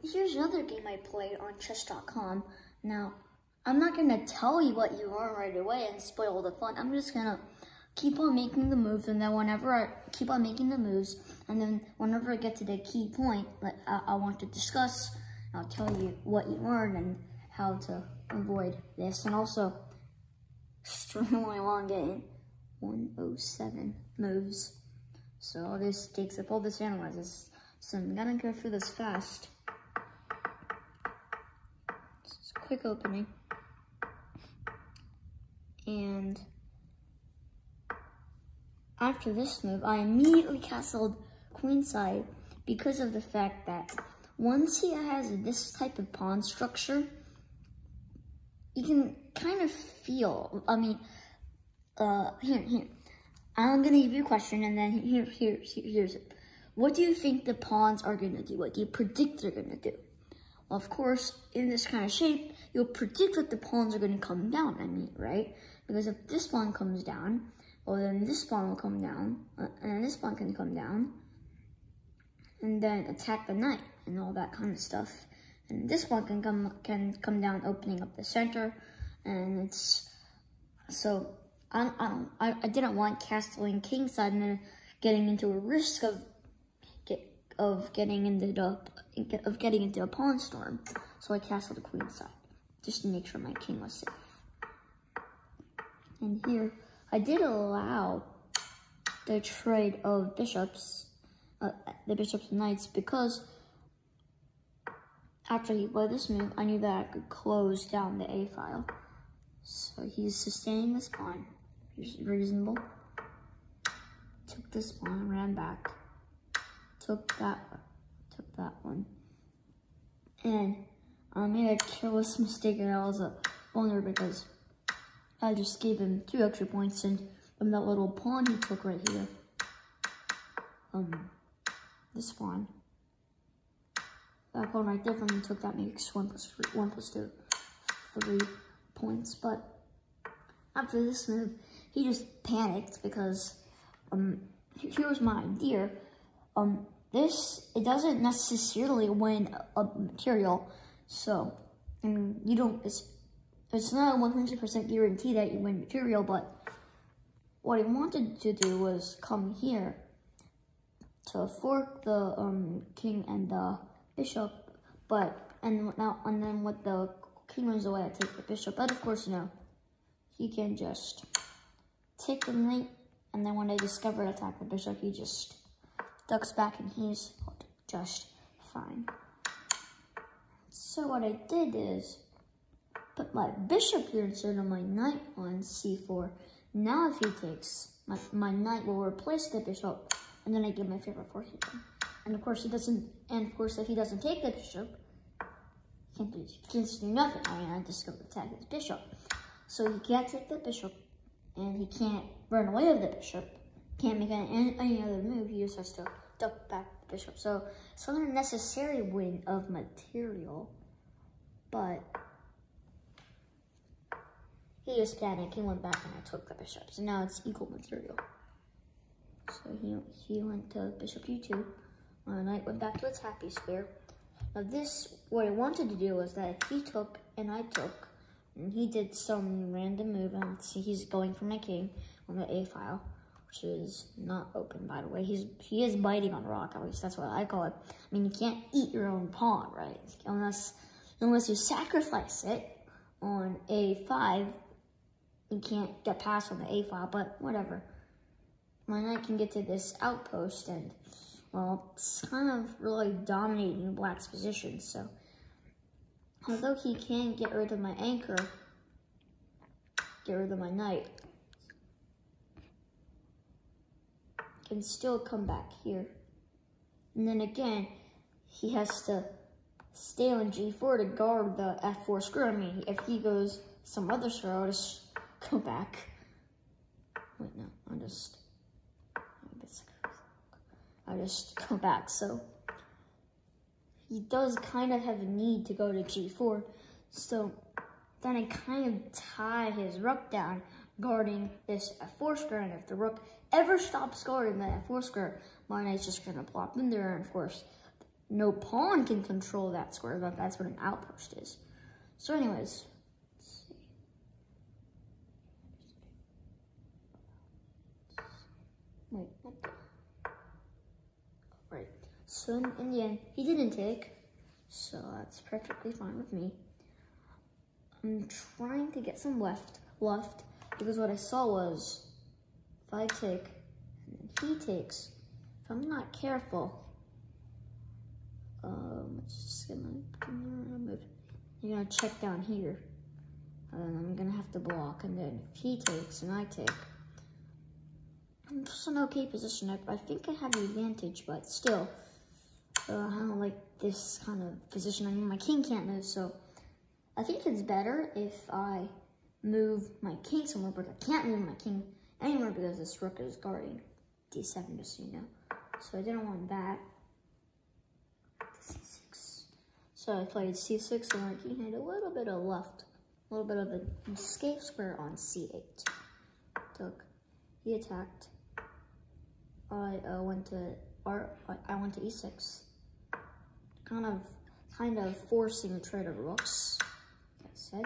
Here's another game I played on chess.com. Now, I'm not going to tell you what you learn right away and spoil the fun. I'm just going to keep on making the moves, and then whenever I keep on making the moves, and then whenever I get to the key point that I want to discuss, I'll tell you what you learned and how to avoid this. And also, extremely long game, 107 moves. So this takes up all this analysis. So I'm gonna go through this fast. Just a quick opening. And after this move, I immediately castled queenside because of the fact that once he has this type of pawn structure, you can kind of feel, here. I'm gonna give you a question, and then here's it. What do you think the pawns are gonna do? What do you predict they're gonna do? Well, of course, in this kind of shape, you'll predict that the pawns are gonna come down, right? Because if this pawn comes down, well, then this pawn will come down, and then this pawn can come down, and then attack the knight, and all that kind of stuff. And this pawn can come down, opening up the center, and it's, so, I didn't want castling kingside and then getting into a risk of getting into a pawn storm. So I castled a queenside just to make sure my king was safe. And here I did allow the trade of bishops, the bishops and knights, because after he played this move, I knew that I could close down the A file. So he's sustaining this pawn. It's reasonable. Took this pawn, ran back. Took that one. And I made a careless mistake, and I was a blunder because I just gave him 2 extra points, and from that little pawn he took right here. This pawn. That pawn right there from him took, that makes 1 plus 2, 3 points. But after this move, he just panicked because, here's my idea. It doesn't necessarily win a material, so, it's not a 100% guarantee that you win material, but what I wanted to do was come here to fork the, king and the bishop, and then with the king runs away, I take the bishop, but of course, he can just take the knight, and then when I discover attack the bishop, he just ducks back, and he's just fine. So what I did is put my bishop here instead of my knight on c4. Now if he takes, my knight will replace the bishop, and then I get my favorite fork here. And of course if he doesn't take the bishop, he can't do nothing. I just go attack his bishop. So he can't take the bishop, and he can't run away with the bishop, can't make any other move, he just has to duck back the bishop. So it's not a necessary win of material, but he just panicked, he went back, and I took the bishop. So now it's equal material. So he went to bishop e2, my knight went back to its happy square. Now what I wanted to do was that if he took and I took, and he did some random move, and see he's going for my king on the A file, which is not open, by the way. He is biting on rock, at least that's what I call it. You can't eat your own pawn, right? Unless you sacrifice it on A5, you can't get past on the A file, but whatever. My knight can get to this outpost, and, well, it's kind of really dominating black's position, so although he can get rid of my anchor, get rid of my knight, can still come back here. And then again, he has to stay on g4 to guard the f4 square. If he goes some other square, I'll just go back. Wait, no, I just go back. So he does kind of have a need to go to g4. So then I kind of tie his rook down, guarding this f4 square, and if the rook ever stops guarding that f4 square, my knight's just gonna plop in there, and of course, no pawn can control that square, but that's what an outpost is. So anyways, let's see. Wait, what the? Right. So in the end, he didn't take. So that's perfectly fine with me. I'm trying to get some left, because what I saw was, if I take, and then he takes, if I'm not careful, let's just get my camera moved. You're gonna check down here, and then I'm gonna have to block, and then if he takes and I take, I'm just in an okay position. I think I have the advantage, but still, I don't like this kind of position. I mean, my king can't move, so I think it's better if I move my king somewhere, but I can't move my king anywhere because this rook is guarding d7, just so you know. So I didn't want that. c6. So I played c6, and my king had a little bit of left, a little bit of an escape square on c8. Took. He attacked. I went to e6. Kind of forcing a trade of rooks. Like I said,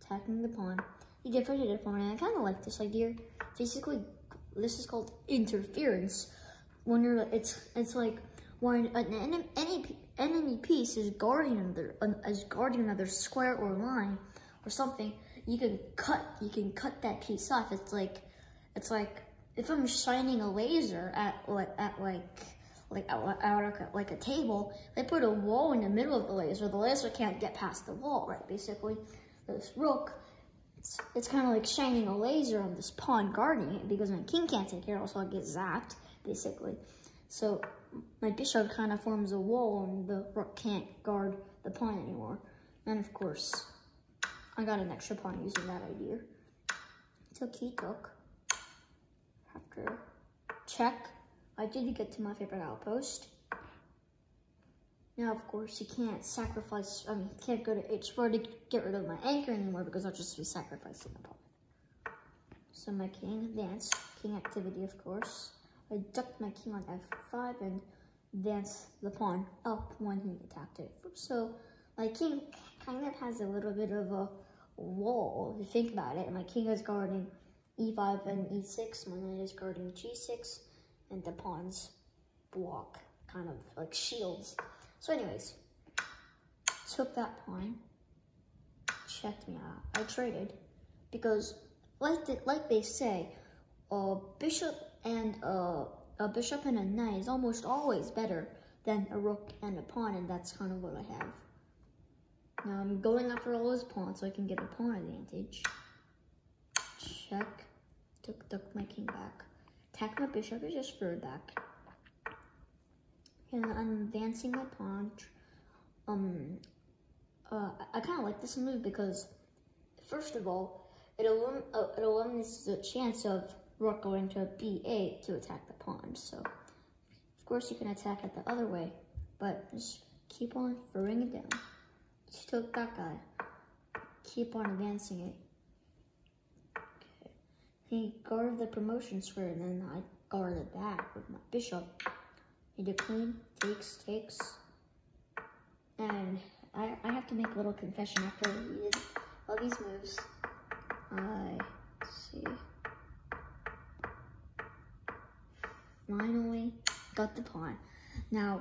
attacking the pawn. He defended the pawn, and I kind of like this idea. Basically, this is called interference. When you're, it's like when an enemy piece is guarding another square or line or something. You can cut that piece off. It's like if I'm shining a laser at a table, they put a wall in the middle of the laser can't get past the wall, right? Basically, this rook, it's kind of like shining a laser on this pawn guarding it, because my king can't take care, also I get zapped, basically. So my bishop kind of forms a wall, and the rook can't guard the pawn anymore. And of course, I got an extra pawn using that idea. Took, he took. After check, I did get to my favorite outpost. Now, of course, you can't sacrifice, you can't go to h4 to get rid of my anchor anymore, because I'll just be sacrificing a pawn. So my king advanced, king activity, of course. I ducked my king on f5 and advanced the pawn up when he attacked it. So my king kind of has a little bit of a wall, if you think about it. My king is guarding e5 and e6, my knight is guarding g6, and the pawns block, kind of like shields. So anyways, took that pawn, checked me out. I traded, because like they say, a bishop and a knight is almost always better than a rook and a pawn, and that's kind of what I have. Now I'm going after all his pawns so I can get a pawn advantage. Check. Took my king back. Attack my bishop, I just threw it back. And I'm advancing my pawn. I kind of like this move because, first of all, it eliminates the chance of rook going to b8 to attack the pawn. So, of course, you can attack it the other way, but just keep on throwing it down. Just took that guy. Keep on advancing it. He guarded the promotion square, and then I guarded that with my bishop. He did queen, takes. And I have to make a little confession after we did all these moves. Let's see. Finally got the pawn. Now,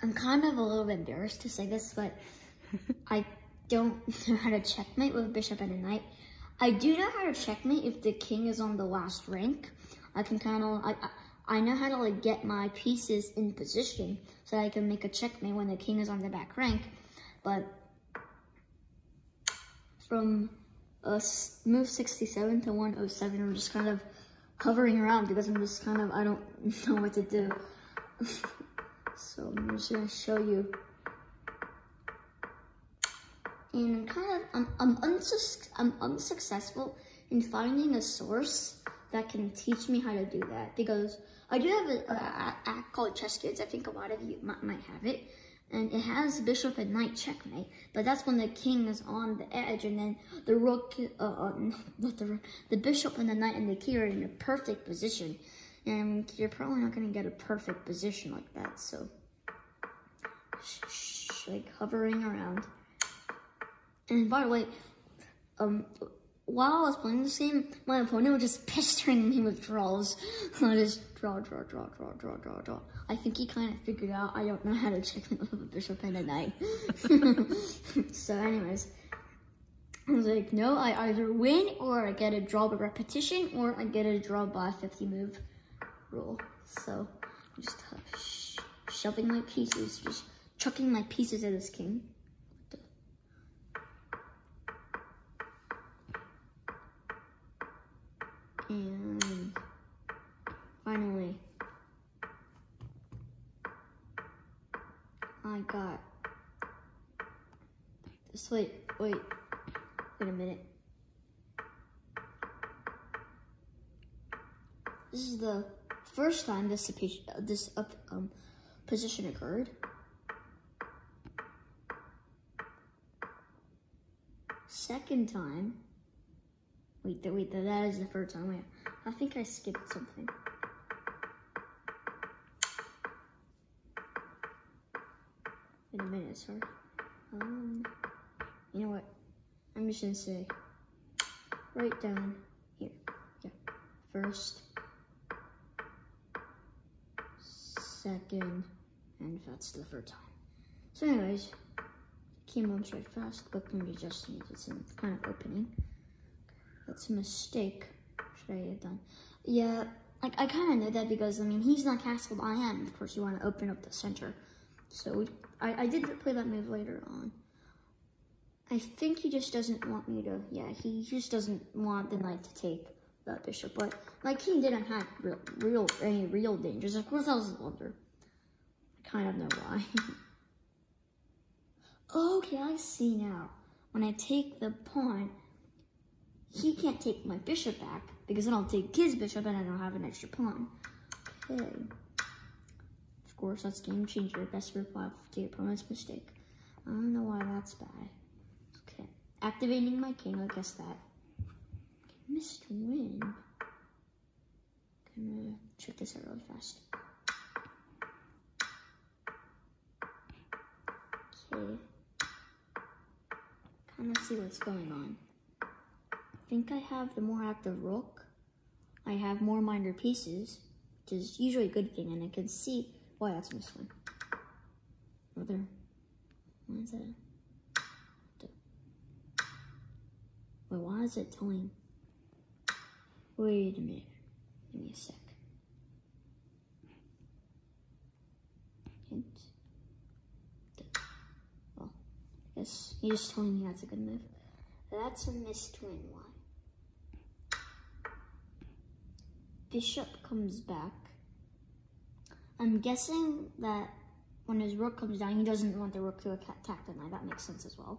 I'm kind of a little bit embarrassed to say this, but I don't know how to checkmate with a bishop and a knight. I do know how to checkmate if the king is on the last rank. I can I know how to like get my pieces in position so that I can make a checkmate when the king is on the back rank. But from move 67 to 107, I'm just kind of hovering around because I'm just kind of, I don't know what to do. So I'm just gonna show you. And I'm unsuccessful in finding a source that can teach me how to do that, because I do have an app called Chess Kids. I think a lot of you might have it, and it has bishop and knight checkmate, but that's when the king is on the edge, and then the rook, the bishop and the knight and the key are in a perfect position, and you're probably not going to get a perfect position like that. So like hovering around. And by the way, while I was playing this game, my opponent was just pestering me with draws. I just draw. I think he kind of figured out I don't know how to checkmate with a bishop and a knight. So anyways, I was like, no, I either win or I get a draw by repetition or I get a draw by 50 move rule. So I'm just shoving my pieces, just chucking my pieces at this king. And finally, I got this. Wait a minute. This is the first time this position occurred. Second time. Wait, that is the third time. Wait, I think I skipped something. Wait a minute, sorry. You know what? I'm just gonna say, right down here. Yeah. First, second, and that's the third time. So anyways, came on straight fast, but maybe just needed some kind of opening. That's a mistake. Should I have done? Yeah, I kind of know that because, I mean, he's not castled, I am. Of course, you want to open up the center. So I did play that move later on. I think he just doesn't want me to, yeah, he just doesn't want the knight to take that bishop. But my king didn't have any real dangers. Of course, I was a blunder. I kind of know why. Okay, I see now. When I take the pawn, he can't take my bishop back because then I'll take his bishop and I don't have an extra pawn. Okay. Of course, that's game changer. Best reply to your opponent's mistake. I don't know why that's bad. Okay. Activating my king, I guess that. Okay, missed win. I'm gonna check this out really fast. Okay. Kind of see what's going on. I think I have the more active rook. I have more minor pieces, which is usually a good thing, and I can see why that's a miswin. Why is that? Wait, why is it telling? Wait a minute. Give me a sec. Hint. Well, I guess you're just telling me that's a good move. That's a missed win. Why? Bishop comes back. I'm guessing that when his rook comes down, he doesn't want the rook to attack the knight. That makes sense as well.